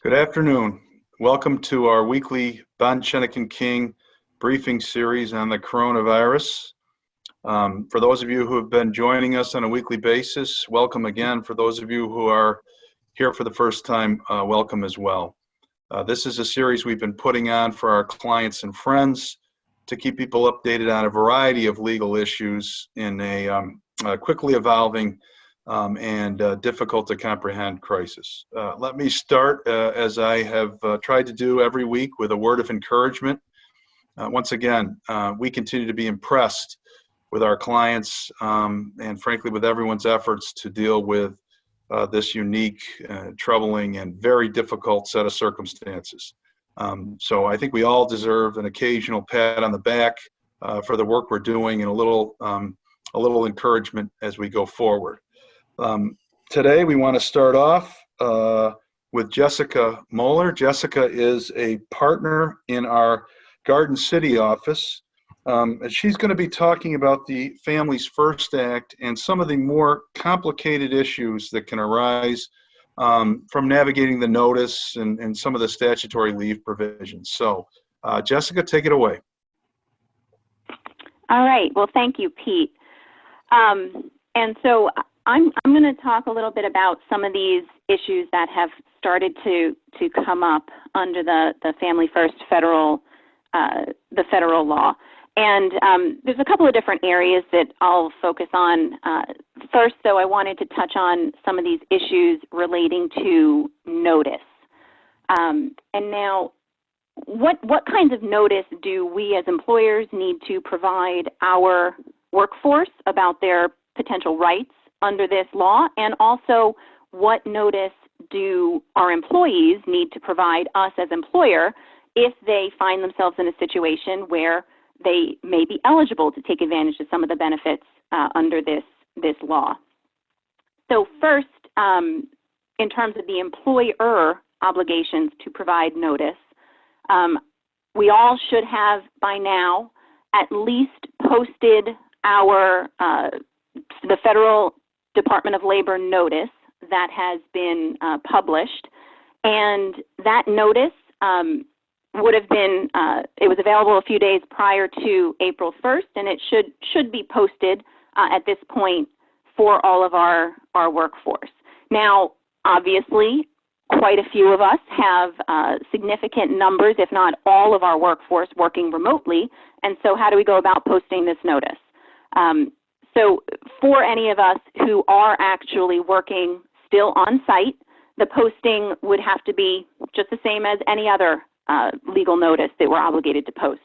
Good afternoon. Welcome to our weekly Schoeneck King briefing series on the coronavirus. For those of you who have been joining us on a weekly basis, welcome again. For those of you who are here for the first time, welcome as well. This is a series we've been putting on for our clients and friends to keep people updated on a variety of legal issues in a quickly evolving and difficult to comprehend crisis. Let me start, as I have tried to do every week, with a word of encouragement. Once again, we continue to be impressed with our clients and frankly with everyone's efforts to deal with this unique, troubling, and very difficult set of circumstances. So I think we all deserve an occasional pat on the back for the work we're doing and a little encouragement as we go forward. Today we want to start off with Jessica Moeller. Jessica is a partner in our Garden City office. And she's going to be talking about the Families First Act and some of the more complicated issues that can arise from navigating the notice and some of the statutory leave provisions. So, Jessica, take it away. All right. Well, thank you, Pete. And so I'm going to talk a little bit about some of these issues that have started to come up under the Family First federal law. And there's a couple of different areas that I'll focus on. First, though, I wanted to touch on some of these issues relating to notice. And now, what kinds of notice do we as employers need to provide our workforce about their potential rights under this law? And also, what notice do our employees need to provide us as employer if they find themselves in a situation where they may be eligible to take advantage of some of the benefits under this law? So first, in terms of the employer obligations to provide notice, we all should have by now at least posted our the Federal Department of Labor notice that has been published, and that notice would have been, it was available a few days prior to April 1st, and it should be posted at this point for all of our workforce. Now, obviously, quite a few of us have significant numbers, if not all of our workforce, working remotely, and so how do we go about posting this notice? So for any of us who are actually working still on site, the posting would have to be just the same as any other legal notice that we're obligated to post.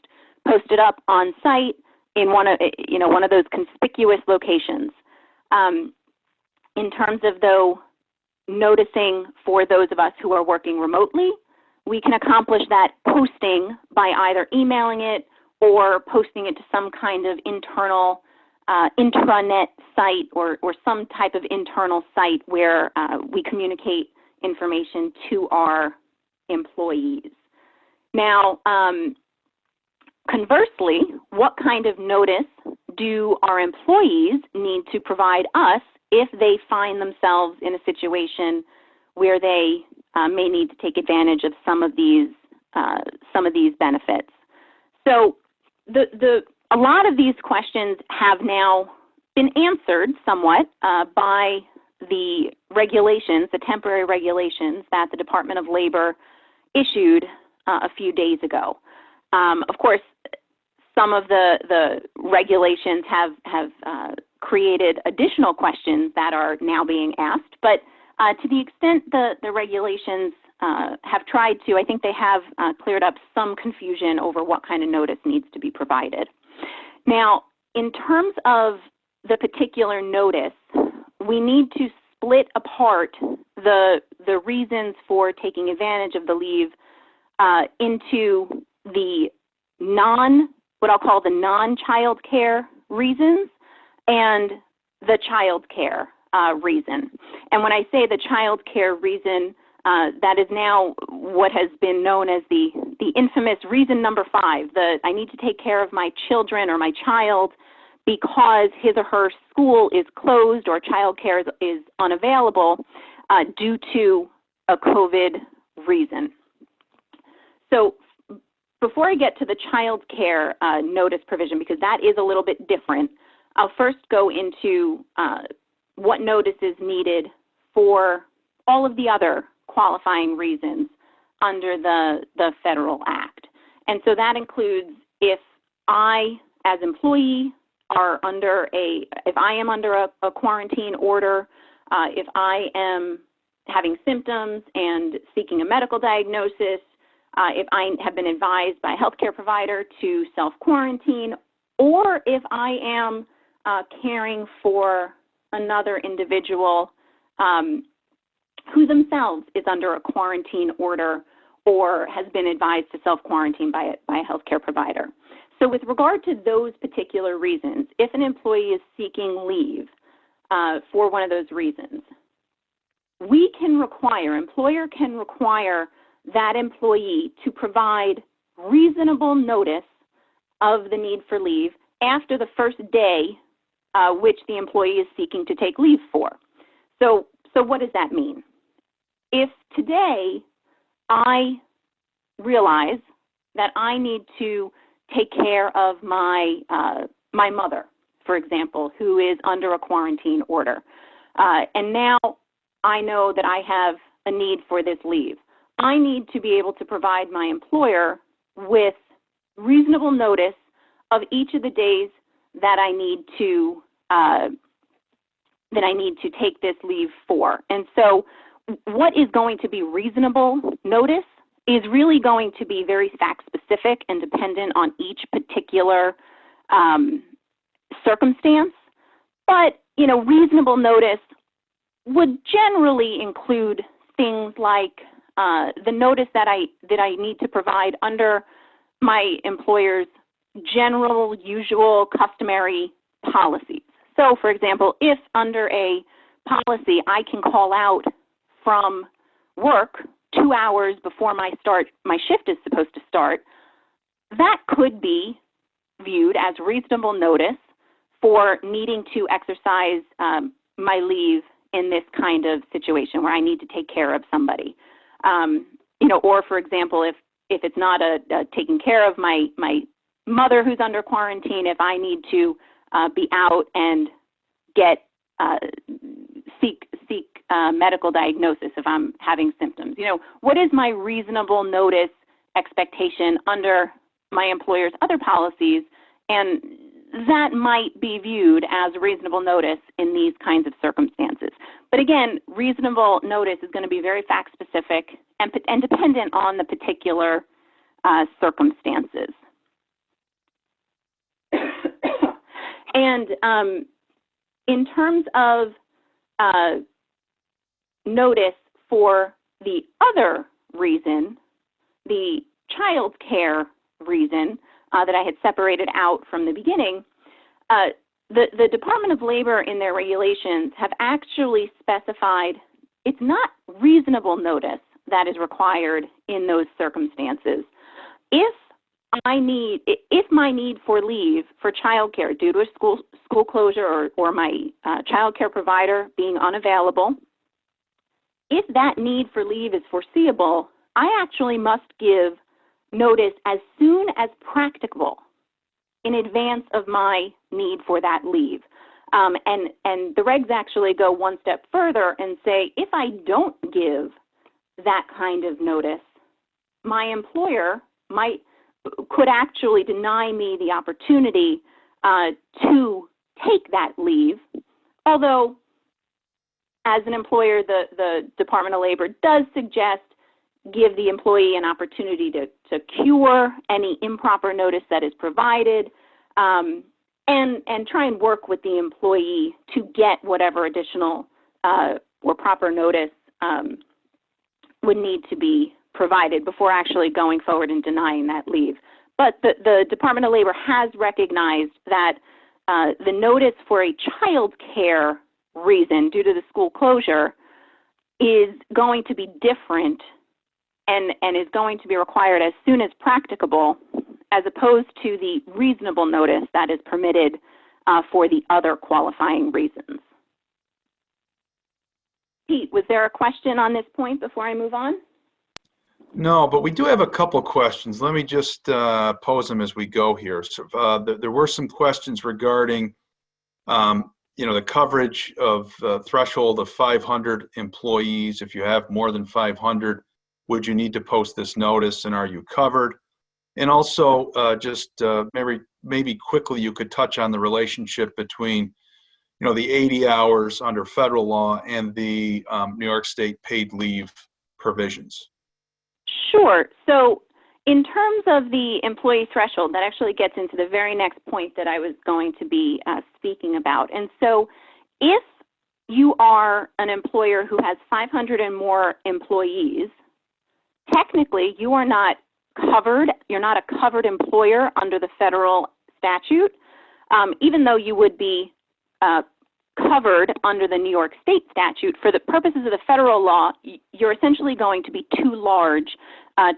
Post it up on site in one of those conspicuous locations. In terms of though noticing for those of us who are working remotely, we can accomplish that posting by either emailing it or posting it to some kind of internal intranet site or some type of internal site where we communicate information to our employees. Now, conversely, what kind of notice do our employees need to provide us if they find themselves in a situation where they may need to take advantage of some of these benefits? So a lot of these questions have now been answered somewhat by the regulations, the temporary regulations that the Department of Labor issued a few days ago. Of course, some of the regulations have created additional questions that are now being asked, but to the extent the regulations have tried to, I think they have cleared up some confusion over what kind of notice needs to be provided. Now, in terms of the particular notice, we need to split apart the reasons for taking advantage of the leave into the what I'll call the non-child care reasons and the child care reason. And when I say the child care reason, that is now what has been known as the infamous reason number 5, I need to take care of my children or my child because his or her school is closed or child care is unavailable due to a COVID reason. So before I get to the child care notice provision, because that is a little bit different, I'll first go into what notice is needed for all of the other qualifying reasons under the Federal Act. And so that includes if I, as employee, if I am under a quarantine order, if I am having symptoms and seeking a medical diagnosis, if I have been advised by a healthcare provider to self-quarantine, or if I am caring for another individual who themselves is under a quarantine order or has been advised to self-quarantine by a healthcare provider. So with regard to those particular reasons, if an employee is seeking leave for one of those reasons, employer can require that employee to provide reasonable notice of the need for leave after the first day which the employee is seeking to take leave for. So what does that mean? If today I realize that I need to take care of my mother, for example, who is under a quarantine order, and now I know that I have a need for this leave, I need to be able to provide my employer with reasonable notice of each of the days that I need to take this leave for. And so what is going to be reasonable notice is really going to be very fact-specific and dependent on each particular circumstance. But, reasonable notice would generally include things like the notice that I need to provide under my employer's general, usual, customary policies. So, for example, if under a policy I can call out from work 2 hours before my shift is supposed to start, that could be viewed as reasonable notice for needing to exercise my leave in this kind of situation where I need to take care of somebody. Or for example, if it's not a taking care of my mother who's under quarantine, if I need to be out and seek medical diagnosis if I'm having symptoms. What is my reasonable notice expectation under my employer's other policies? And that might be viewed as reasonable notice in these kinds of circumstances. But again, reasonable notice is going to be very fact-specific and dependent on the particular circumstances. And in terms of notice for the other reason, the child care reason that I had separated out from the beginning, the Department of Labor in their regulations have actually specified it's not reasonable notice that is required in those circumstances. If my need for leave for child care due to a school closure or my child care provider being unavailable, if that need for leave is foreseeable, I actually must give notice as soon as practicable in advance of my need for that leave. And the regs actually go one step further and say, if I don't give that kind of notice, my employer could actually deny me the opportunity to take that leave, although as an employer, the Department of Labor does suggest give the employee an opportunity to cure any improper notice that is provided, and try and work with the employee to get whatever additional or proper notice would need to be provided before actually going forward and denying that leave. But the Department of Labor has recognized that the notice for a child care reason due to the school closure is going to be different and is going to be required as soon as practicable, as opposed to the reasonable notice that is permitted for the other qualifying reasons. Pete, was there a question on this point before I move on? No, but we do have a couple questions. Let me just pose them as we go here. So, there were some questions regarding, the coverage of threshold of 500 employees. If you have more than 500, would you need to post this notice, and are you covered? And also, maybe quickly, you could touch on the relationship between, the 80 hours under federal law and the New York State paid leave provisions. Sure. So in terms of the employee threshold, that actually gets into the very next point that I was going to be speaking about. And so if you are an employer who has 500 and more employees, technically you are not covered. You're not a covered employer under the federal statute, even though you would be covered under the New York State statute. For the purposes of the federal law, you're essentially going to be too large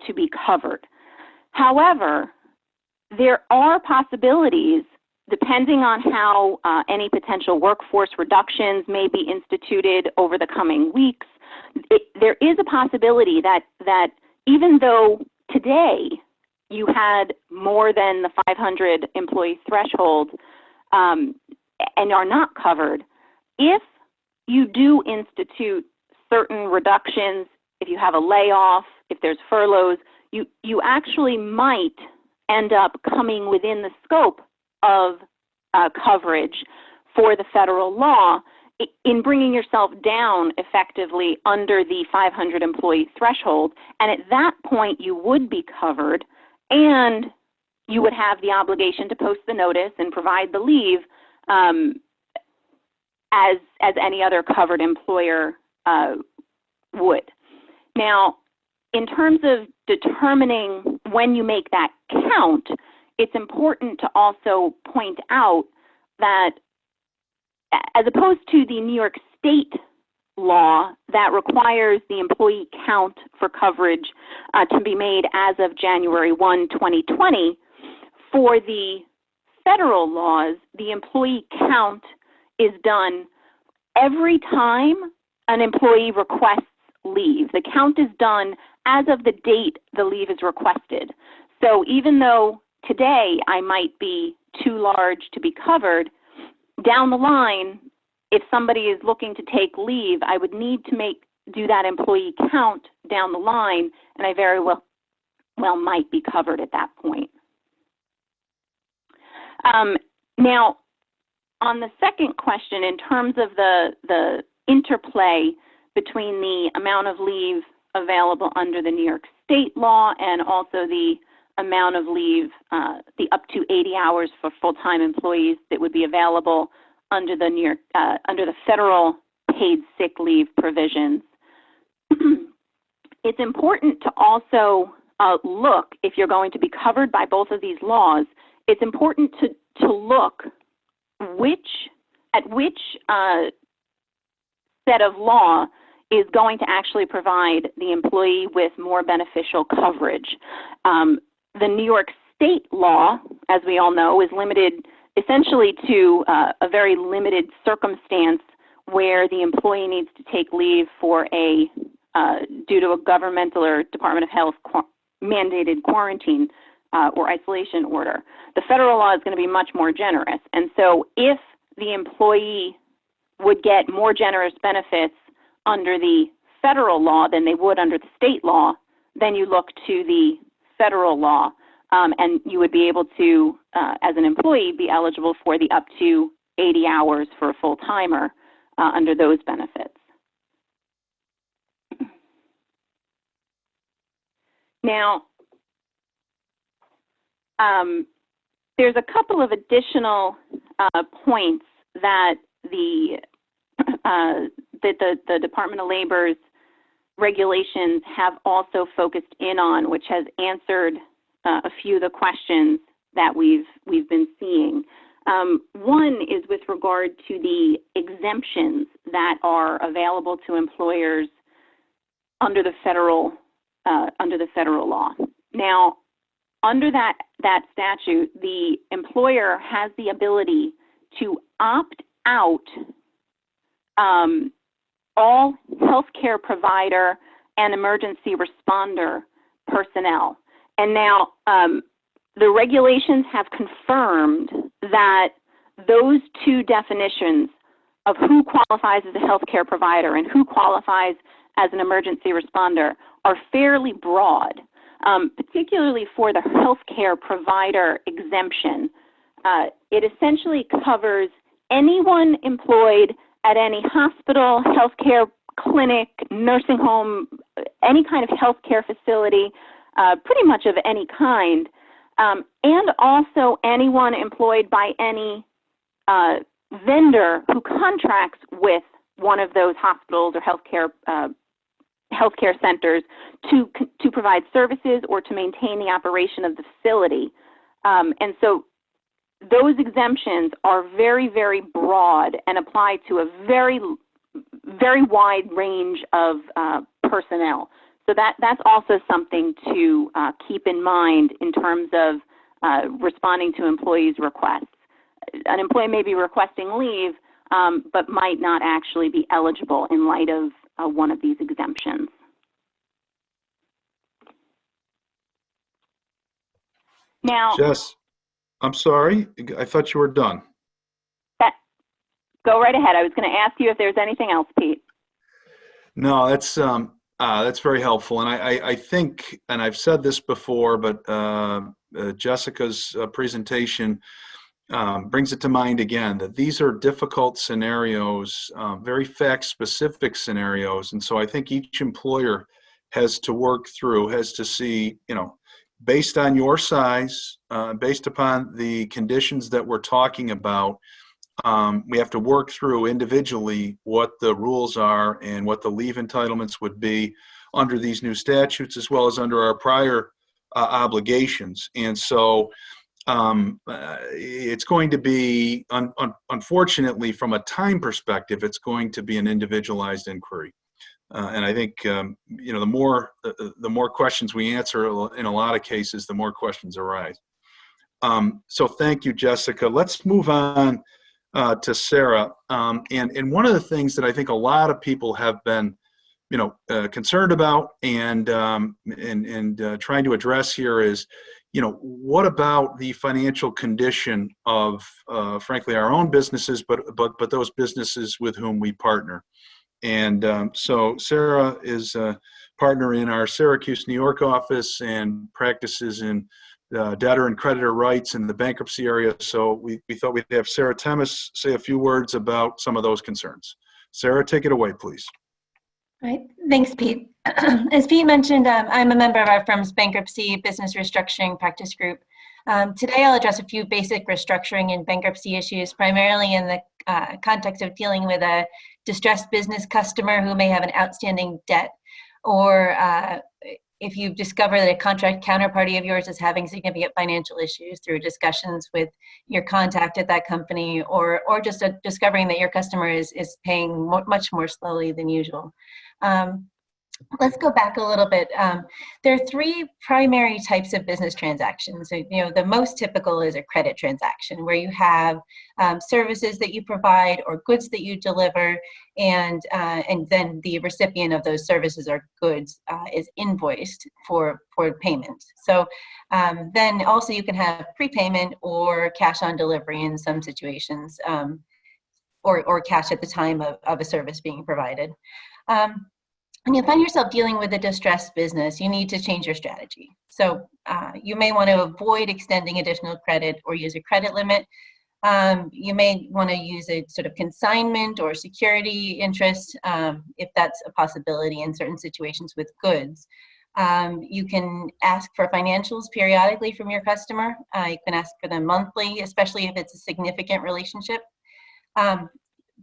to be covered. However, there are possibilities, depending on how any potential workforce reductions may be instituted over the coming weeks. There is a possibility that even though today you had more than the 500 employee threshold and are not covered, if you do institute certain reductions, if you have a layoff, if there's furloughs, you actually might end up coming within the scope of coverage for the federal law in bringing yourself down effectively under the 500 employee threshold. And at that point, you would be covered, and you would have the obligation to post the notice and provide the leave as any other covered employer would. Now, in terms of determining when you make that count, it's important to also point out that as opposed to the New York State law that requires the employee count for coverage to be made as of January 1, 2020, for the federal laws, the employee count is done every time an employee requests leave. The count is done as of the date the leave is requested. So even though today I might be too large to be covered, down the line, if somebody is looking to take leave, I would need to do that employee count down the line, and I very well might be covered at that point. Now, on the second question, in terms of the interplay between the amount of leave available under the New York State law and also the amount of leave, the up to 80 hours for full-time employees that would be available under the under the federal paid sick leave provisions. It's important to also look, if you're going to be covered by both of these laws, it's important to look at which set of law is going to actually provide the employee with more beneficial coverage. The New York State law, as we all know, is limited essentially to a very limited circumstance where the employee needs to take leave for due to a governmental or Department of Health mandated quarantine or isolation order. The federal law is going to be much more generous. And so if the employee would get more generous benefits under the federal law than they would under the state law, then you look to the federal law, and you would be able to, as an employee, be eligible for the up to 80 hours for a full-timer under those benefits. Now, there's a couple of additional points that the Department of Labor's regulations have also focused in on, which has answered a few of the questions that we've been seeing. One is with regard to the exemptions that are available to employers under the federal law. Now, under that statute, the employer has the ability to opt out all healthcare provider and emergency responder personnel. And now the regulations have confirmed that those two definitions of who qualifies as a healthcare provider and who qualifies as an emergency responder are fairly broad, particularly for the healthcare provider exemption. It essentially covers anyone employed at any hospital, healthcare clinic, nursing home, any kind of healthcare facility, pretty much of any kind, and also anyone employed by any vendor who contracts with one of those hospitals or healthcare centers to provide services or to maintain the operation of the facility. And so those exemptions are very, very broad and apply to a very, very wide range of personnel. So that's also something to keep in mind in terms of responding to employees' requests. An employee may be requesting leave, but might not actually be eligible in light of one of these exemptions. Now, Jess, I'm sorry. I thought you were done. Go right ahead. I was going to ask you if there's anything else, Pete. No, that's very helpful. And I think, and I've said this before, but Jessica's presentation brings it to mind again, that these are difficult scenarios, very fact-specific scenarios. And so I think each employer has to work through, has to see, based on your size, based upon the conditions that we're talking about, we have to work through individually what the rules are and what the leave entitlements would be under these new statutes, as well as under our prior obligations. And so it's going to be, unfortunately, from a time perspective, it's going to be an individualized inquiry. And I think, the more questions we answer in a lot of cases, the more questions arise. So thank you, Jessica. Let's move on to Sarah. And one of the things that I think a lot of people have been, concerned about and trying to address here is, what about the financial condition of, frankly, our own businesses, but those businesses with whom we partner. And so Sarah is a partner in our Syracuse, New York office and practices in debtor and creditor rights in the bankruptcy area. So we thought we'd have Sarah Temis say a few words about some of those concerns. Sarah, take it away, please. All right. Thanks, Pete. As Pete mentioned, I'm a member of our firm's bankruptcy business restructuring practice group. Today, I'll address a few basic restructuring and bankruptcy issues, primarily in the context of dealing with a distressed business customer who may have an outstanding debt, or if you discover that a contract counterparty of yours is having significant financial issues through discussions with your contact at that company, or just discovering that your customer is paying much more slowly than usual. Let's go back a little bit. There are three primary types of business transactions. So, the most typical is a credit transaction, where you have services that you provide or goods that you deliver, and then the recipient of those services or goods is invoiced for payment. So then also you can have prepayment or cash on delivery in some situations, or cash at the time of a service being provided. When you find yourself dealing with a distressed business, you need to change your strategy. So you may want to avoid extending additional credit or use a credit limit. You may want to use a sort of consignment or security interest, if that's a possibility in certain situations with goods. You can ask for financials periodically from your customer. You can ask for them monthly, especially if it's a significant relationship.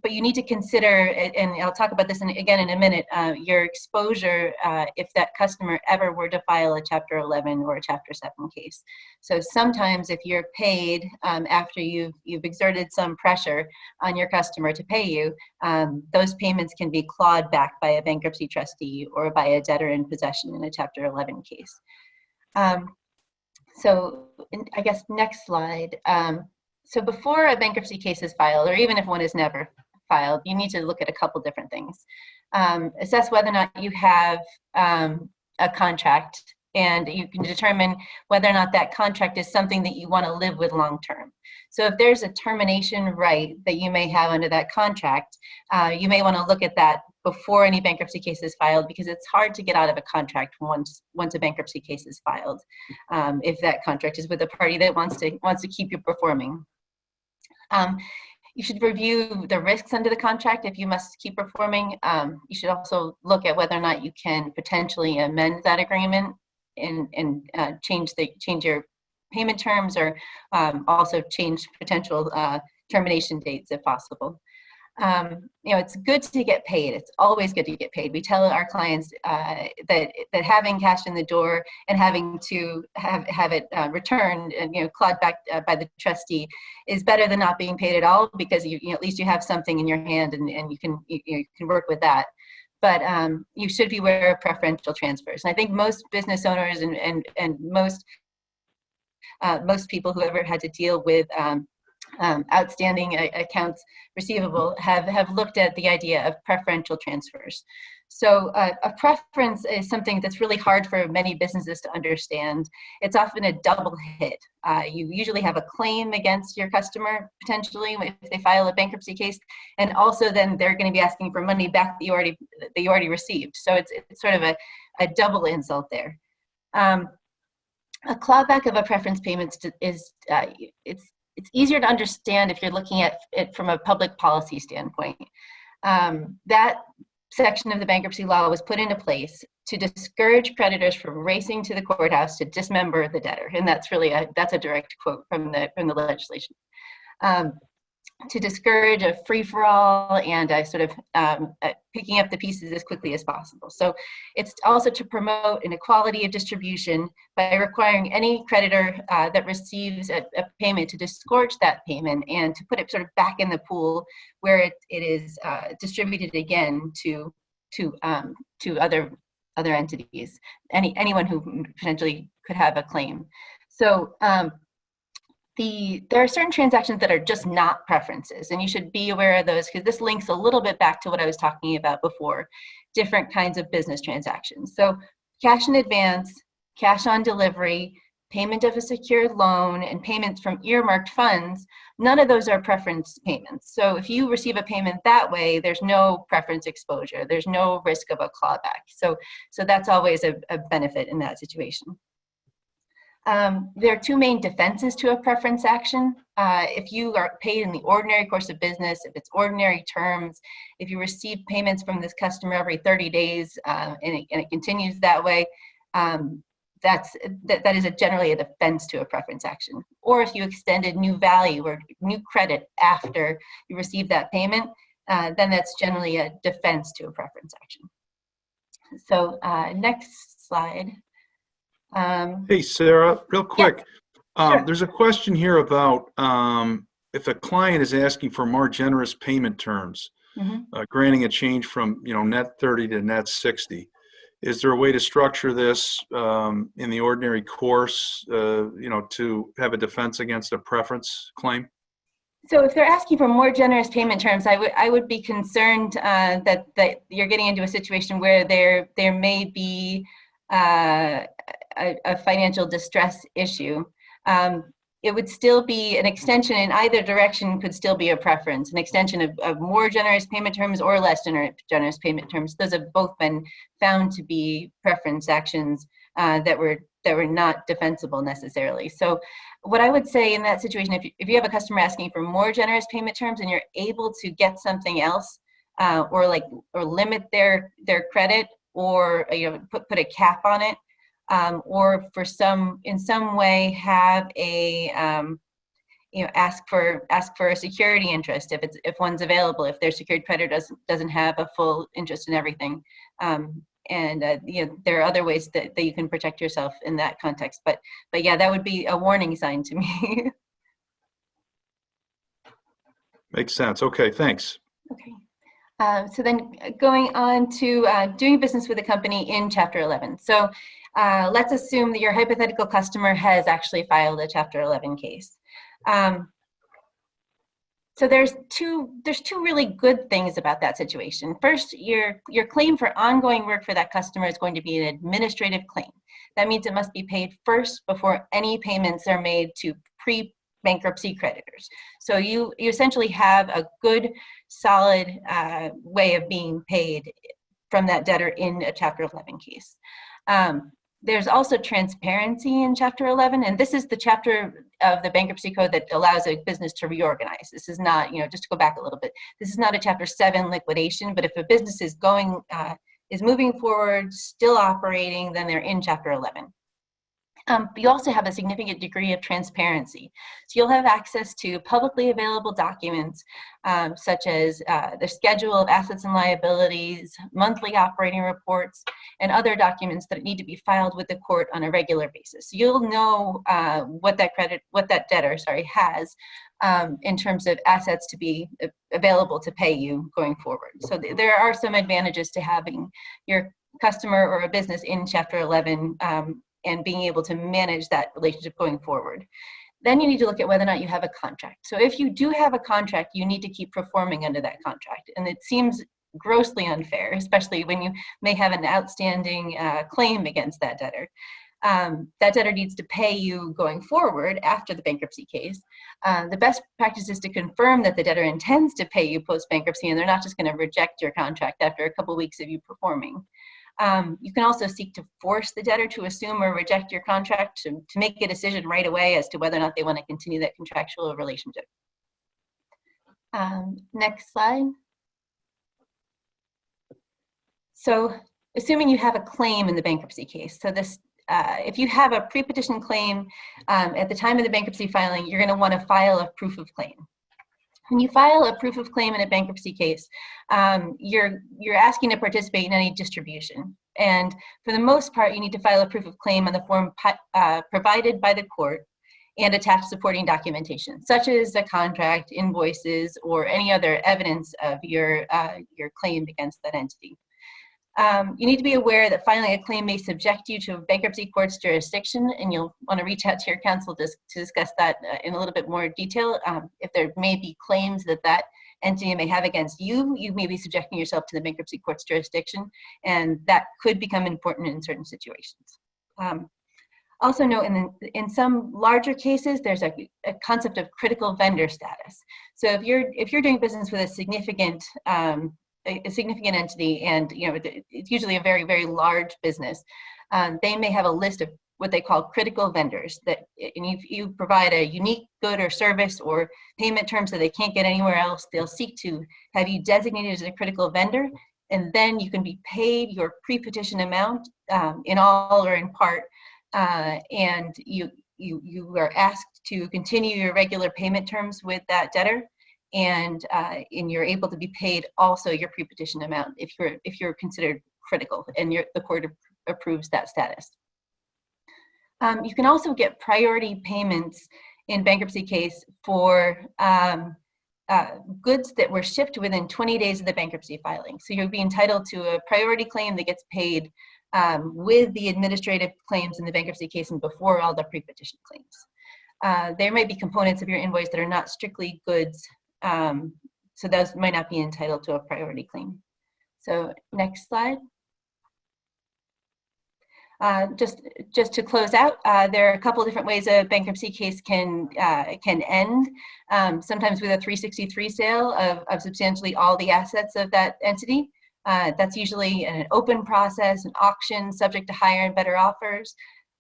But you need to consider, and I'll talk about this again in a minute, your exposure if that customer ever were to file a Chapter 11 or a Chapter 7 case. So sometimes if you're paid after you've exerted some pressure on your customer to pay you, those payments can be clawed back by a bankruptcy trustee or by a debtor in possession in a Chapter 11 case. So I guess next slide. So before a bankruptcy case is filed, or even if one is never filed, you need to look at a couple different things. Assess whether or not you have a contract and you can determine whether or not that contract is something that you want to live with long term. So if there's a termination right that you may have under that contract, you may want to look at that before any bankruptcy case is filed, because it's hard to get out of a contract once a bankruptcy case is filed, if that contract is with a party that wants to keep you performing. You should review the risks under the contract if you must keep performing. You should also look at whether or not you can potentially amend that agreement and change your payment terms, or also change potential termination dates if possible. It's good to get paid. It's always good to get paid. We tell our clients that having cash in the door and having to have it returned and clawed back by the trustee is better than not being paid at all, because at least you have something in your hand and you can work with that. But you should be aware of preferential transfers. And I think most business owners and most people who ever had to deal with outstanding accounts receivable have looked at the idea of preferential transfers. So a preference is something that's really hard for many businesses to understand. It's often a double hit. You usually have a claim against your customer, potentially, if they file a bankruptcy case, and also then they're going to be asking for money back that you already received. So it's sort of a double insult there. A clawback of a preference payment is it's easier to understand if you're looking at it from a public policy standpoint. That section of the bankruptcy law was put into place to discourage creditors from racing to the courthouse to dismember the debtor, and that's a direct quote from the legislation. To discourage a free-for-all and a sort of picking up the pieces as quickly as possible. So it's also to promote an equality of distribution by requiring any creditor that receives a payment to disgorge that payment and to put it sort of back in the pool where it is distributed again to other entities, anyone who potentially could have a claim. So there are certain transactions that are just not preferences, and you should be aware of those, because this links a little bit back to what I was talking about before, different kinds of business transactions. So cash in advance, cash on delivery, payment of a secured loan, and payments from earmarked funds, none of those are preference payments. So if you receive a payment that way, there's no preference exposure. There's no risk of a clawback. So that's always a benefit in that situation. There are two main defenses to a preference action. If you are paid in the ordinary course of business, if it's ordinary terms, if you receive payments from this customer every 30 days and it continues that way, that is generally a defense to a preference action. Or if you extended new value or new credit after you receive that payment, then that's generally a defense to a preference action. So next slide. Hey, Sarah, real quick. Yeah, sure. There's a question here about if a client is asking for more generous payment terms, granting a change from net 30 to net 60. Is there a way to structure this in the ordinary course, to have a defense against a preference claim? So if they're asking for more generous payment terms, I would be concerned that you're getting into a situation where there may be a financial distress issue. It would still be an extension in either direction, could still be a preference, an extension of more generous payment terms or less generous payment terms. Those have both been found to be preference actions that were not defensible necessarily. So what I would say in that situation, if you have a customer asking for more generous payment terms and you're able to get something else or limit their credit, or put a cap on it, or in some way have a ask for a security interest if one's available, if their secured creditor doesn't have a full interest in everything, and there are other ways that you can protect yourself in that context. But yeah, that would be a warning sign to me. Makes sense. Okay, thanks. Okay. So then going on to doing business with a company in Chapter 11. So let's assume that your hypothetical customer has actually filed a Chapter 11 case. So there's two really good things about that situation. First, your claim for ongoing work for that customer is going to be an administrative claim. That means it must be paid first before any payments are made to pre-bankruptcy creditors. So you essentially have a good, solid way of being paid from that debtor in a Chapter 11 case. There's also transparency in Chapter 11, and this is the chapter of the Bankruptcy Code that allows a business to reorganize. This is not, just to go back a little bit, this is not a Chapter 7 liquidation, but if a business is moving forward, still operating, then they're in Chapter 11. You also have a significant degree of transparency. So you'll have access to publicly available documents such as the schedule of assets and liabilities, monthly operating reports, and other documents that need to be filed with the court on a regular basis. So you'll know what that debtor has in terms of assets to be available to pay you going forward. So there are some advantages to having your customer or a business in Chapter 11 and being able to manage that relationship going forward. Then you need to look at whether or not you have a contract. So if you do have a contract, you need to keep performing under that contract. And it seems grossly unfair, especially when you may have an outstanding claim against that debtor. That debtor needs to pay you going forward after the bankruptcy case. The best practice is to confirm that the debtor intends to pay you post-bankruptcy and they're not just going to reject your contract after a couple weeks of you performing. You can also seek to force the debtor to assume or reject your contract to make a decision right away as to whether or not they want to continue that contractual relationship. Next slide. So assuming you have a claim in the bankruptcy case, so this, if you have a pre-petition claim at the time of the bankruptcy filing, you're going to want to file a proof of claim. When you file a proof of claim in a bankruptcy case, you're asking to participate in any distribution. And for the most part, you need to file a proof of claim on the form provided by the court and attach supporting documentation, such as a contract, invoices, or any other evidence of your claim against that entity. You need to be aware that filing a claim may subject you to a bankruptcy court's jurisdiction, and you'll want to reach out to your counsel to discuss that in a little bit more detail. If there may be claims that entity may have against you, you may be subjecting yourself to the bankruptcy court's jurisdiction, and that could become important in certain situations. Also note, in some larger cases, there's a concept of critical vendor status. So if you're doing business with a significant entity, and it's usually a very, very large business, they may have a list of what they call critical vendors, and if you provide a unique good or service or payment terms that they can't get anywhere else, they'll seek to have you designated as a critical vendor, and then you can be paid your pre-petition amount in all or in part, and you are asked to continue your regular payment terms with that debtor, and you're able to be paid also your pre-petition amount if you're considered critical and the court approves that status. You can also get priority payments in bankruptcy case for goods that were shipped within 20 days of the bankruptcy filing. So you'll be entitled to a priority claim that gets paid with the administrative claims in the bankruptcy case and before all the pre-petition claims. There may be components of your invoice that are not strictly goods, so those might not be entitled to a priority claim. So next slide. Just to close out, there are a couple different ways a bankruptcy case can end. Sometimes with a 363 sale of substantially all the assets of that entity. That's usually an open process, an auction subject to higher and better offers.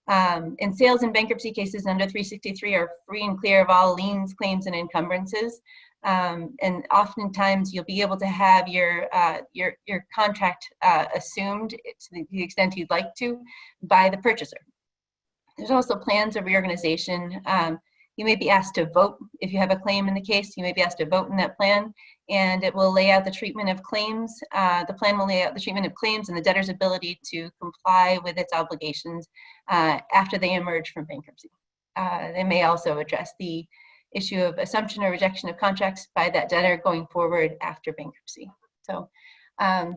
And sales in bankruptcy cases under 363 are free and clear of all liens, claims, and encumbrances. And oftentimes you'll be able to have your contract assumed to the extent you'd like to by the purchaser. There's also plans of reorganization. You may be asked to vote if you have a claim in the case. You may be asked to vote in that plan, and it will lay out the treatment of claims. The plan will lay out the treatment of claims and the debtor's ability to comply with its obligations after they emerge from bankruptcy. They may also address the issue of assumption or rejection of contracts by that debtor going forward after bankruptcy. So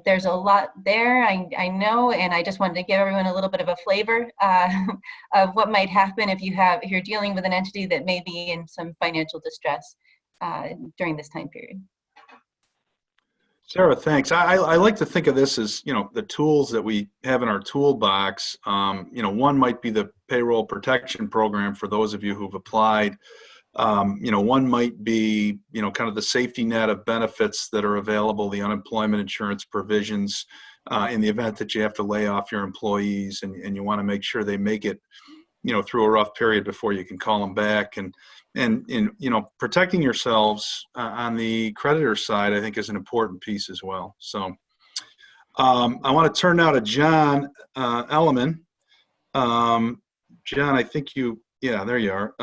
there's a lot there, I know, and I just wanted to give everyone a little bit of a flavor of what might happen if you're dealing with an entity that may be in some financial distress. during this time period. Sarah, thanks. I like to think of this as, the tools that we have in our toolbox. One might be the payroll protection program for those of you who've applied. One might be, kind of the safety net of benefits that are available, the unemployment insurance provisions in the event that you have to lay off your employees and you want to make sure they make it, through a rough period before you can call them back. And protecting yourselves on the creditor side, I think, is an important piece as well. So I want to turn now to John Elliman. John, I think yeah, there you are.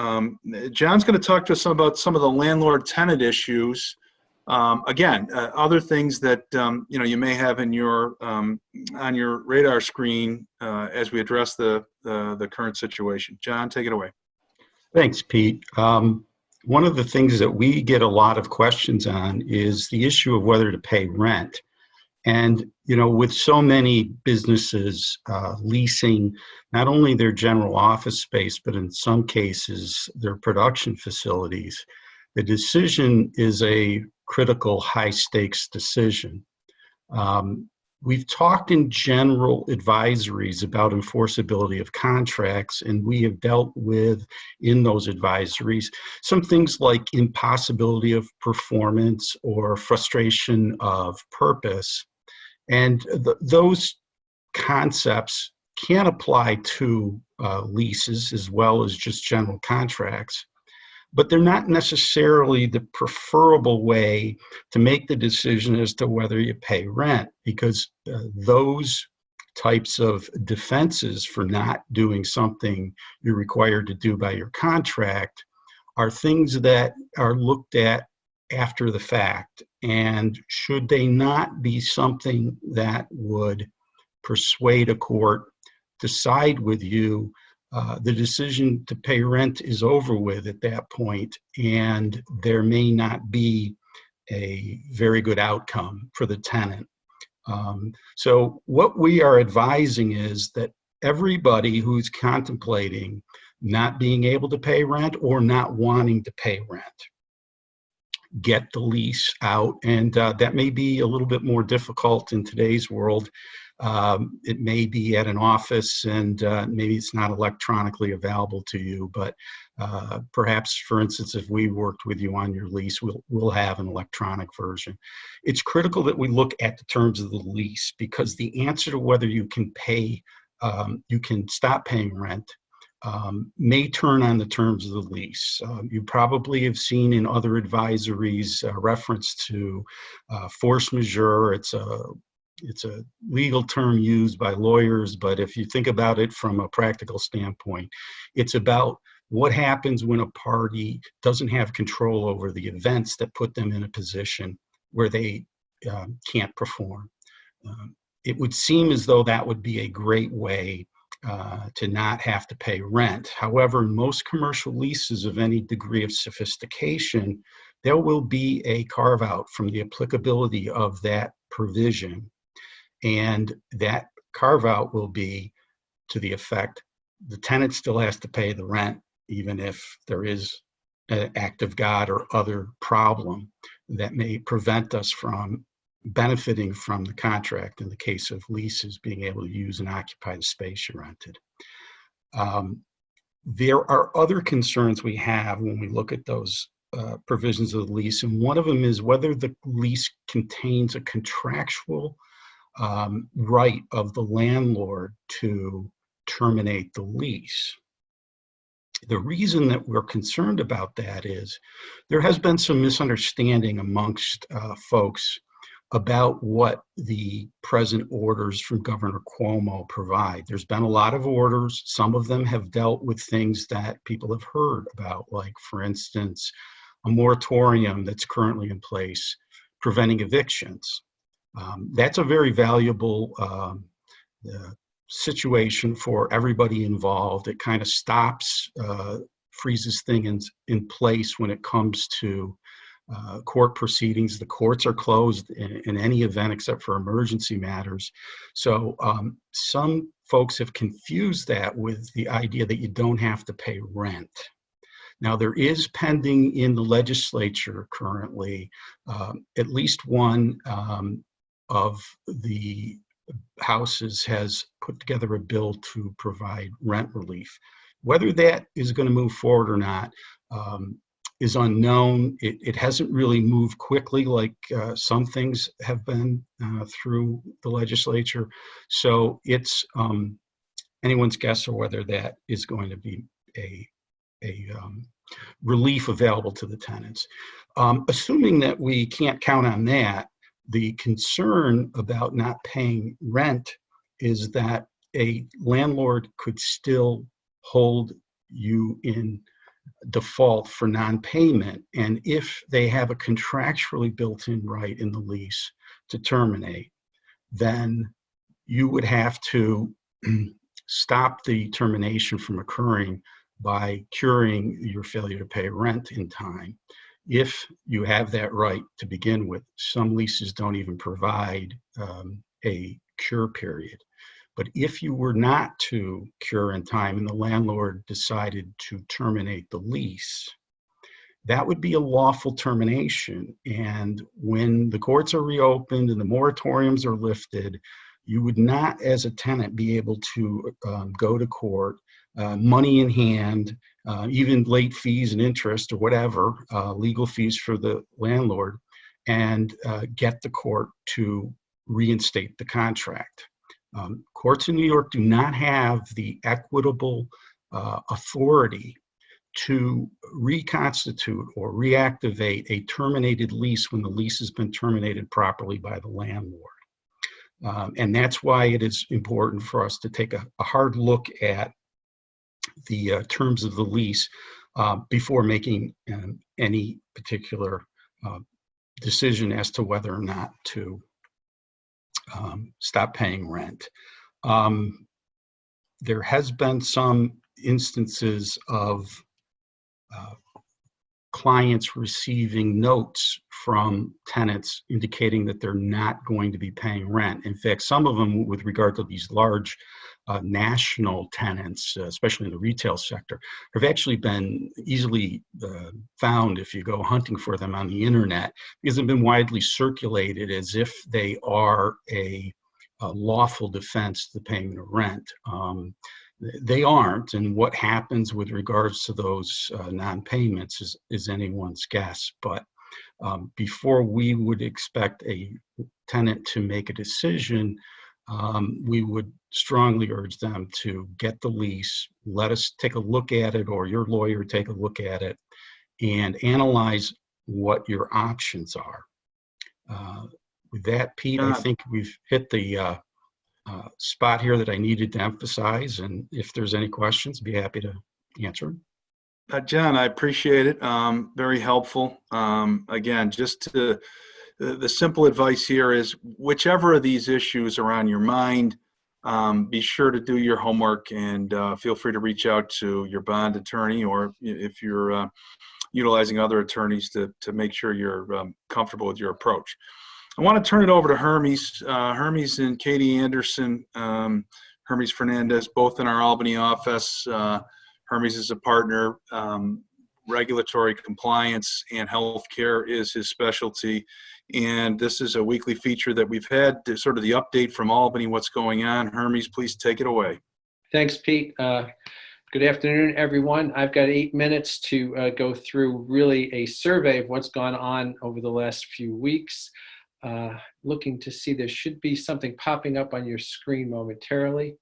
John's going to talk to us about some of the landlord-tenant issues. Again, other things that you may have in your on your radar screen as we address the current situation. John, take it away. Thanks, Pete. One of the things that we get a lot of questions on is the issue of whether to pay rent. And, with so many businesses leasing not only their general office space, but in some cases, their production facilities, the decision is a critical high-stakes decision. We've talked in general advisories about enforceability of contracts, and we have dealt with, in those advisories, some things like impossibility of performance or frustration of purpose. And those concepts can apply to leases as well as just general contracts, but they're not necessarily the preferable way to make the decision as to whether you pay rent, because those types of defenses for not doing something you're required to do by your contract are things that are looked at after the fact. And should they not be something that would persuade a court to side with you, the decision to pay rent is over with at that point, and there may not be a very good outcome for the tenant. So what we are advising is that everybody who's contemplating not being able to pay rent or not wanting to pay rent, get the lease out. And that may be a little bit more difficult in today's world. It may be at an office and maybe it's not electronically available to you, but perhaps, for instance, if we worked with you on your lease, we'll have an electronic version. It's critical that we look at the terms of the lease, because the answer to whether you can pay, you can stop paying rent may turn on the terms of the lease. You probably have seen in other advisories reference to force majeure. It's a legal term used by lawyers, but if you think about it from a practical standpoint, it's about what happens when a party doesn't have control over the events that put them in a position where they can't perform. It would seem as though that would be a great way to not have to pay rent. However, in most commercial leases of any degree of sophistication, there will be a carve-out from the applicability of that provision. And that carve-out will be to the effect the tenant still has to pay the rent, even if there is an act of God or other problem that may prevent us from benefiting from the contract in the case of leases, being able to use and occupy the space you rented. There are other concerns we have when we look at those provisions of the lease, and one of them is whether the lease contains a contractual right of the landlord to terminate the lease. The reason that we're concerned about that is there has been some misunderstanding amongst folks about what the present orders from Governor Cuomo provide. There's been a lot of orders. Some of them have dealt with things that people have heard about, like, for instance, a moratorium that's currently in place preventing evictions. That's a very valuable situation for everybody involved. It kind of stops, freezes things in place when it comes to court proceedings. The courts are closed in any event except for emergency matters. So some folks have confused that with the idea that you don't have to pay rent. Now, there is pending in the legislature currently, at least one of the houses has put together a bill to provide rent relief. Whether that is going to move forward or not is unknown. It hasn't really moved quickly like some things have been through the legislature. So it's anyone's guess of whether that is going to be a relief available to the tenants. Assuming that we can't count on that, the concern about not paying rent is that a landlord could still hold you in default for non-payment. And if they have a contractually built-in right in the lease to terminate, then you would have to stop the termination from occurring by curing your failure to pay rent in time. If you have that right to begin with, some leases don't even provide a cure period. But if you were not to cure in time and the landlord decided to terminate the lease, that would be a lawful termination. And when the courts are reopened and the moratoriums are lifted, you would not, as a tenant, be able to go to court, money in hand, even late fees and interest or whatever, legal fees for the landlord, and get the court to reinstate the contract. Courts in New York do not have the equitable authority to reconstitute or reactivate a terminated lease when the lease has been terminated properly by the landlord. And that's why it is important for us to take a hard look at the terms of the lease before making any particular decision as to whether or not to stop paying rent. There has been some instances of clients receiving notes from tenants indicating that they're not going to be paying rent. In fact, some of them, with regard to these large national tenants, especially in the retail sector, have actually been easily found if you go hunting for them on the internet, because they've been widely circulated as if they are a lawful defense to the payment of rent. They aren't, and what happens with regards to those non-payments is anyone's guess. But before we would expect a tenant to make a decision, we would strongly urge them to get the lease, let us take a look at it, or your lawyer take a look at it, and analyze what your options are. With that, Pete, I think we've hit the spot here that I needed to emphasize, and if there's any questions, I'd be happy to answer. John, I appreciate it. Very helpful. Again, the simple advice here is whichever of these issues are on your mind, be sure to do your homework and feel free to reach out to your bond attorney, or if you're utilizing other attorneys to make sure you're comfortable with your approach. I want to turn it over to Hermes. Hermes and Katie Anderson, Hermes Fernandez, both in our Albany office. Hermes is a partner. Regulatory compliance and healthcare is his specialty. And this is a weekly feature that we've had, sort of the update from Albany, what's going on. Hermes, please take it away. Thanks, Pete. Good afternoon, everyone. I've got 8 minutes to go through really a survey of what's gone on over the last few weeks. Looking to see, there should be something popping up on your screen momentarily.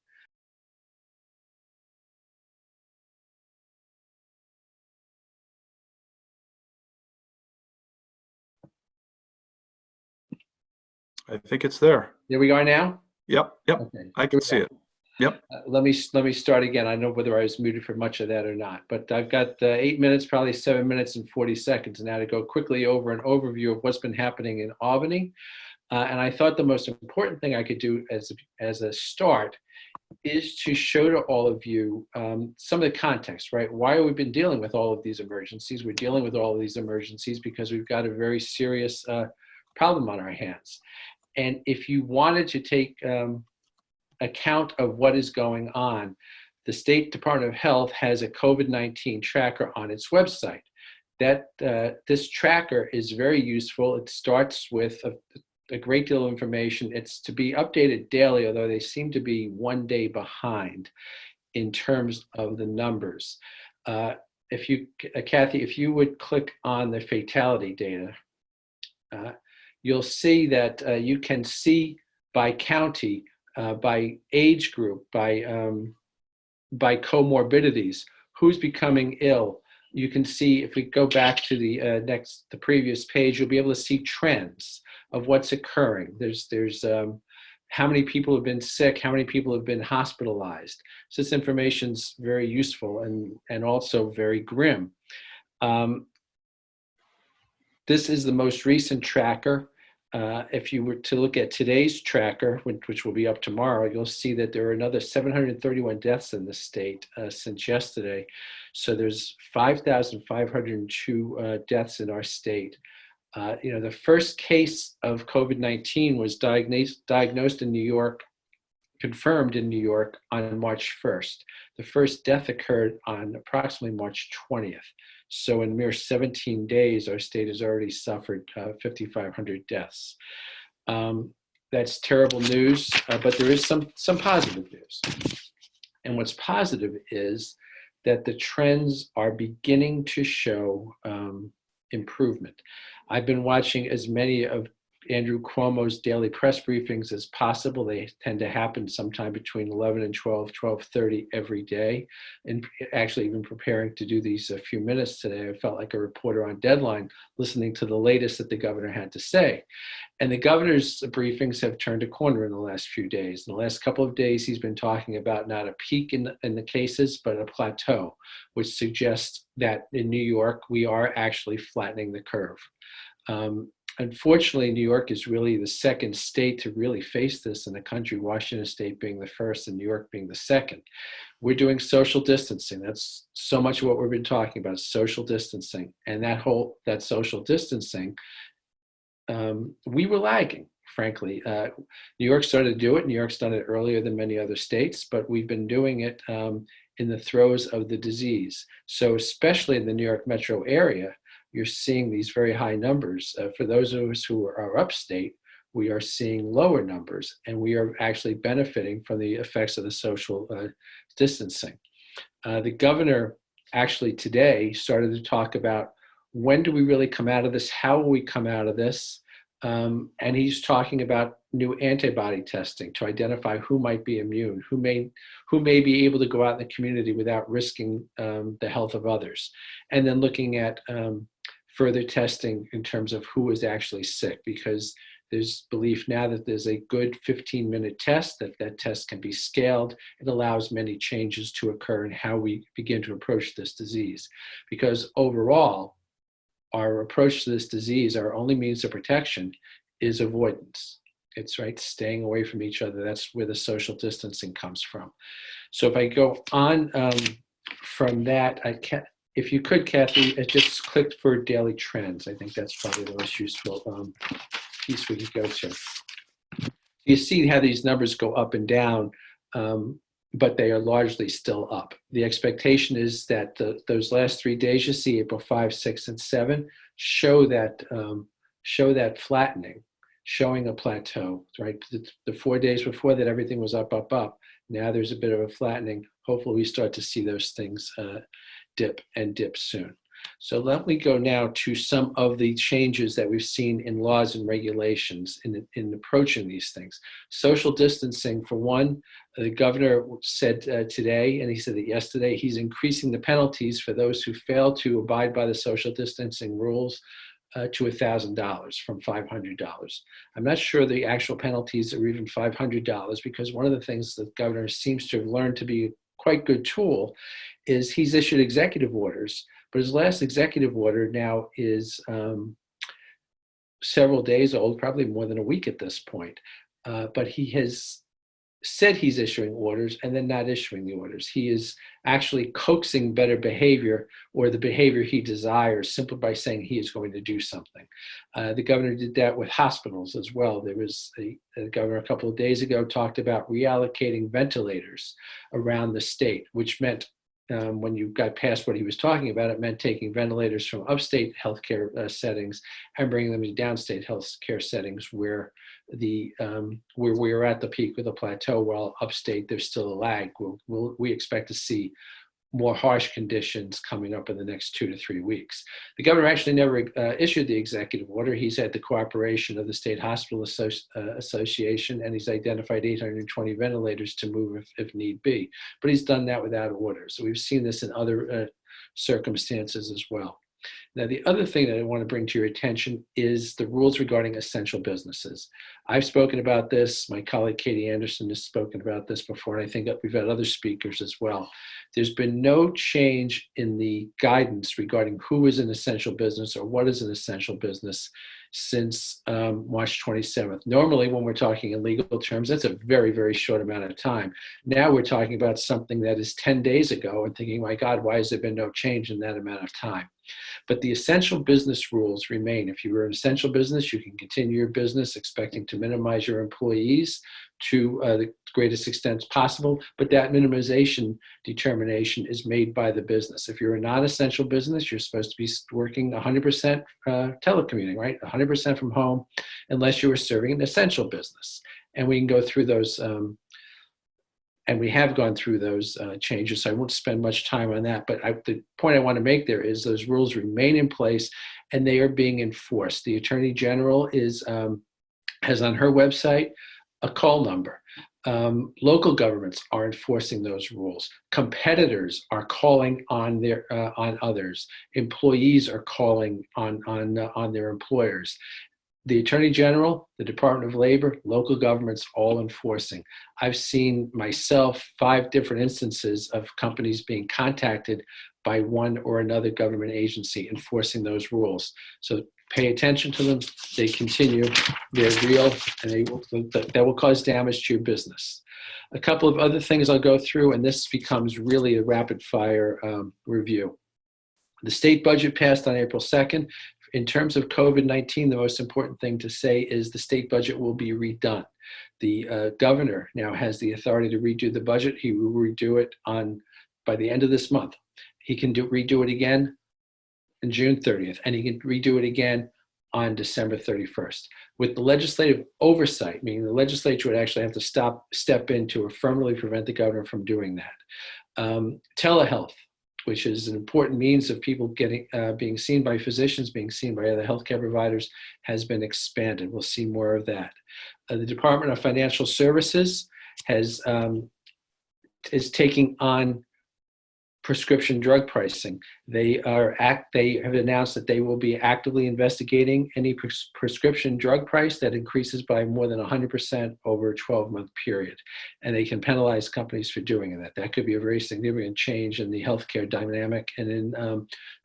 I think it's there. There we are now? Yep, Okay. I can see it. Yep. Let me start again. I don't know whether I was muted for much of that or not, but I've got 8 minutes, probably 7 minutes and 40 seconds now to go quickly over an overview of what's been happening in Albany. And I thought the most important thing I could do as a start is to show to all of you some of the context, right? Why have we been dealing with all of these emergencies? We're dealing with all of these emergencies because we've got a very serious problem on our hands. And if you wanted to take account of what is going on, the State Department of Health has a COVID-19 tracker on its website. This tracker is very useful. It starts with a great deal of information. It's to be updated daily, although they seem to be one day behind in terms of the numbers. Kathy, if you would click on the fatality data, you'll see that you can see by county, by age group, by comorbidities, who's becoming ill. You can see, if we go back to the previous page, you'll be able to see trends of what's occurring. There's how many people have been sick, how many people have been hospitalized. So this information's very useful and also very grim. This is the most recent tracker. If you were to look at today's tracker, which will be up tomorrow, you'll see that there are another 731 deaths in the state since yesterday. So there's 5,502 deaths in our state. The first case of COVID-19 was diagnosed in New York, confirmed in New York on March 1st. The first death occurred on approximately March 20th. So in mere 17 days, our state has already suffered 5,500 deaths. That's terrible news, but there is some positive news. And what's positive is that the trends are beginning to show improvement. I've been watching as many of Andrew Cuomo's daily press briefings as possible. They tend to happen sometime between 11 and 12:30 every day. And actually, even preparing to do these a few minutes today, I felt like a reporter on deadline listening to the latest that the governor had to say. And the governor's briefings have turned a corner in the last few days. In the last couple of days, he's been talking about not a peak in the cases, but a plateau, which suggests that in New York, we are actually flattening the curve. Unfortunately, New York is really the second state to really face this in the country, Washington State being the first and New York being the second. We're doing social distancing. That's so much of what we've been talking about, social distancing. And that social distancing, we were lagging, frankly. New York started to do it. New York's done it earlier than many other states, but we've been doing it in the throes of the disease. So especially in the New York metro area, you're seeing these very high numbers. For those of us who are upstate, we are seeing lower numbers, and we are actually benefiting from the effects of the social distancing. The governor actually today started to talk about, when do we really come out of this? How will we come out of this? And he's talking about new antibody testing to identify who might be immune, who may be able to go out in the community without risking the health of others. And then looking at further testing in terms of who is actually sick, because there's belief now that there's a good 15-minute test, that test can be scaled. It allows many changes to occur in how we begin to approach this disease. Because overall, our approach to this disease, our only means of protection is avoidance. It's right, staying away from each other. That's where the social distancing comes from. So if I go on from that, if you could, Kathy, just click for daily trends. I think that's probably the most useful piece we could go to. You see how these numbers go up and down, but they are largely still up. The expectation is that those last 3 days you see, April 5, 6, and 7, show that flattening, showing a plateau, right? The 4 days before that, everything was up, up, up. Now there's a bit of a flattening. Hopefully we start to see those things dip soon. So let me go now to some of the changes that we've seen in laws and regulations in approaching these things. Social distancing, for one, the governor said today, and he said it yesterday, he's increasing the penalties for those who fail to abide by the social distancing rules to $1,000 from $500. I'm not sure the actual penalties are even $500, because one of the things that the governor seems to have learned to be a quite good tool is he's issued executive orders, but his last executive order now is several days old, probably more than a week at this point. But he has said he's issuing orders and then not issuing the orders. He is actually coaxing better behavior or the behavior he desires simply by saying he is going to do something. The governor did that with hospitals as well. There was the governor a couple of days ago talked about reallocating ventilators around the state, which meant when you got past what he was talking about, it meant taking ventilators from upstate healthcare settings and bringing them to downstate healthcare settings where we are at the peak of the plateau, while upstate there's still a lag. We expect to see more harsh conditions coming up in the next 2 to 3 weeks. The governor actually never issued the executive order. He's had the cooperation of the State Hospital Association, and he's identified 820 ventilators to move if need be. But he's done that without orders. So we've seen this in other circumstances as well. Now, the other thing that I want to bring to your attention is the rules regarding essential businesses. I've spoken about this. My colleague Katie Anderson has spoken about this before, and I think that we've had other speakers as well. There's been no change in the guidance regarding who is an essential business or what is an essential business since March 27th. Normally, when we're talking in legal terms, that's a very, very short amount of time. Now we're talking about something that is 10 days ago and thinking, my God, why has there been no change in that amount of time? But the essential business rules remain. If you were an essential business, you can continue your business expecting to minimize your employees to the greatest extent possible, but that minimization determination is made by the business. If you're a non-essential business, you're supposed to be working 100% telecommuting, right? 100% from home, unless you are serving an essential business. And we can go through those and we have gone through those changes, so I won't spend much time on that. But the point I want to make there is those rules remain in place and they are being enforced. The Attorney General has on her website a call number. Local governments are enforcing those rules. Competitors are calling on on others. Employees are calling on their employers. The Attorney General, the Department of Labor, local governments, all enforcing. I've seen myself 5 different instances of companies being contacted by one or another government agency enforcing those rules. So pay attention to them. They continue. They're real, and that will cause damage to your business. A couple of other things I'll go through, and this becomes really a rapid fire review. The state budget passed on April 2nd. In terms of COVID-19, the most important thing to say is the state budget will be redone. The governor now has the authority to redo the budget. He will redo it by the end of this month. He can redo it again on June 30th, and he can redo it again on December 31st. With the legislative oversight, meaning the legislature would actually have to step in to affirmatively prevent the governor from doing that. Telehealth, which is an important means of people being seen by physicians, being seen by other healthcare providers, has been expanded. We'll see more of that. The Department of Financial Services is taking on prescription drug pricing. They have announced that they will be actively investigating any prescription drug price that increases by more than 100% over a 12-month period. And they can penalize companies for doing that. That could be a very significant change in the healthcare dynamic and in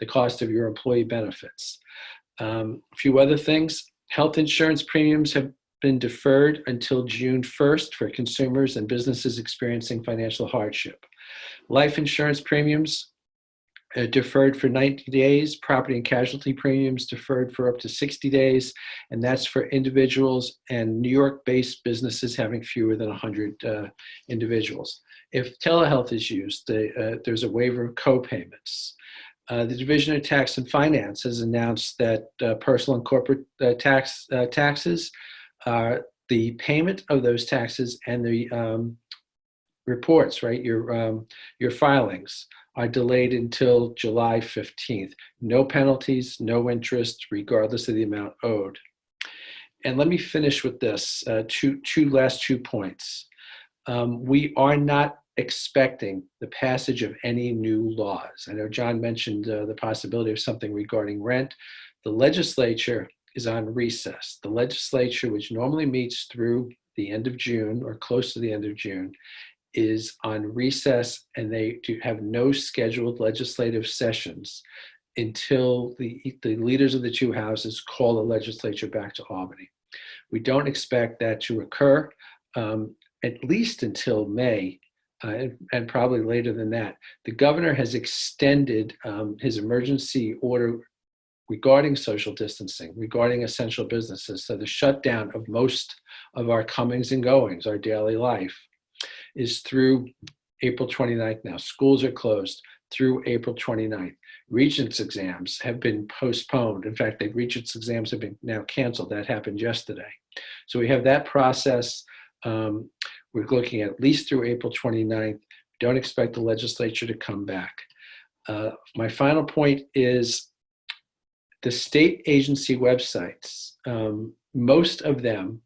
the cost of your employee benefits. A few other things. Health insurance premiums have been deferred until June 1st for consumers and businesses experiencing financial hardship. Life insurance premiums deferred for 90 days, property and casualty premiums deferred for up to 60 days, and that's for individuals and New York-based businesses having fewer than 100 individuals. If telehealth is used, there's a waiver of co-payments. The Division of Tax and Finance has announced that personal and corporate taxes, the payment of those taxes and the reports, right, your filings are delayed until July 15th. No penalties, no interest, regardless of the amount owed. And let me finish with this, last two points. We are not expecting the passage of any new laws. I know John mentioned the possibility of something regarding rent. The legislature is on recess. The legislature, which normally meets through the end of June or close to the end of June, is on recess, and they do have no scheduled legislative sessions until the leaders of the 2 houses call the legislature back to Albany. We don't expect that to occur at least until May, and probably later than that. The governor has extended his emergency order regarding social distancing, regarding essential businesses. So the shutdown of most of our comings and goings, our daily life, is through April 29th now. Schools are closed through April 29th. Regents exams have been postponed. In fact, the Regents exams have been now canceled. That happened yesterday. So we have that process. We're looking at least through April 29th. Don't expect the legislature to come back. My final point is the state agency websites, most of them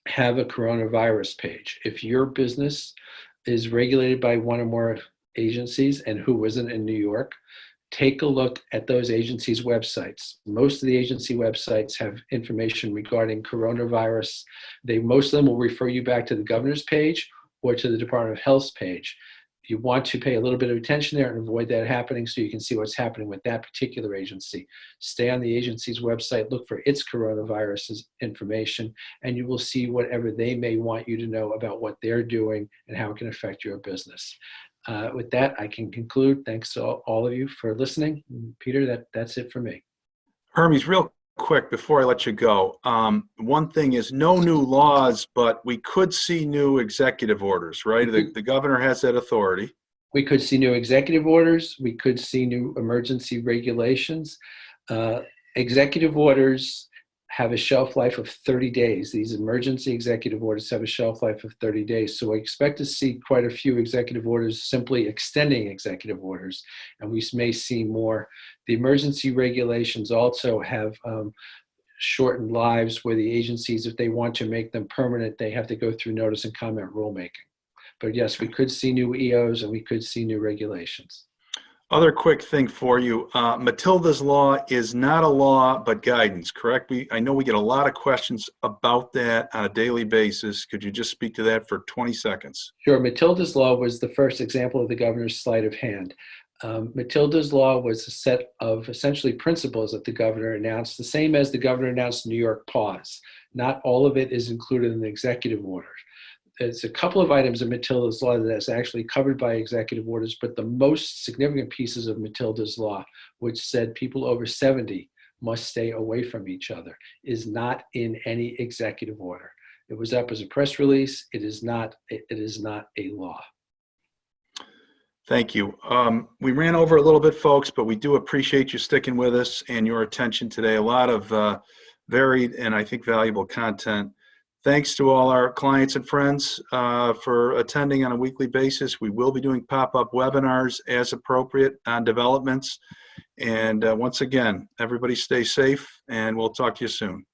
have a coronavirus page. If your business is regulated by one or more agencies, and who isn't in New York, take a look at those agencies' websites. Most of the agency websites have information regarding coronavirus. Most of them will refer you back to the governor's page or to the Department of Health's page. You want to pay a little bit of attention there and avoid that happening so you can see what's happening with that particular agency. Stay on the agency's website, look for its coronavirus information, and you will see whatever they may want you to know about what they're doing and how it can affect your business. With that, I can conclude. Thanks to all of you for listening. Peter, that's it for me. Hermes, real quick before I let you go. One thing is no new laws, but we could see new executive orders, right? The governor has that authority. We could see new executive orders. We could see new emergency regulations. Executive orders have a shelf life of 30 days. These emergency executive orders have a shelf life of 30 days. So I expect to see quite a few executive orders simply extending executive orders, and we may see more. The emergency regulations also have shortened lives where the agencies, if they want to make them permanent, they have to go through notice and comment rulemaking. But yes, we could see new EOs and we could see new regulations. Other quick thing for you, Matilda's Law is not a law, but guidance, correct? I know we get a lot of questions about that on a daily basis. Could you just speak to that for 20 seconds? Sure. Matilda's Law was the first example of the governor's sleight of hand. Matilda's Law was a set of essentially principles that the governor announced, the same as the governor announced New York Pause. Not all of it is included in the executive order. There's a couple of items in Matilda's Law that's actually covered by executive orders, but the most significant pieces of Matilda's Law, which said people over 70 must stay away from each other, is not in any executive order. It was up as a press release. It is not a law. Thank you. We ran over a little bit, folks, but we do appreciate you sticking with us and your attention today. A lot of varied and I think valuable content. Thanks to all our clients and friends for attending on a weekly basis. We will be doing pop-up webinars as appropriate on developments. And once again, everybody stay safe, and we'll talk to you soon.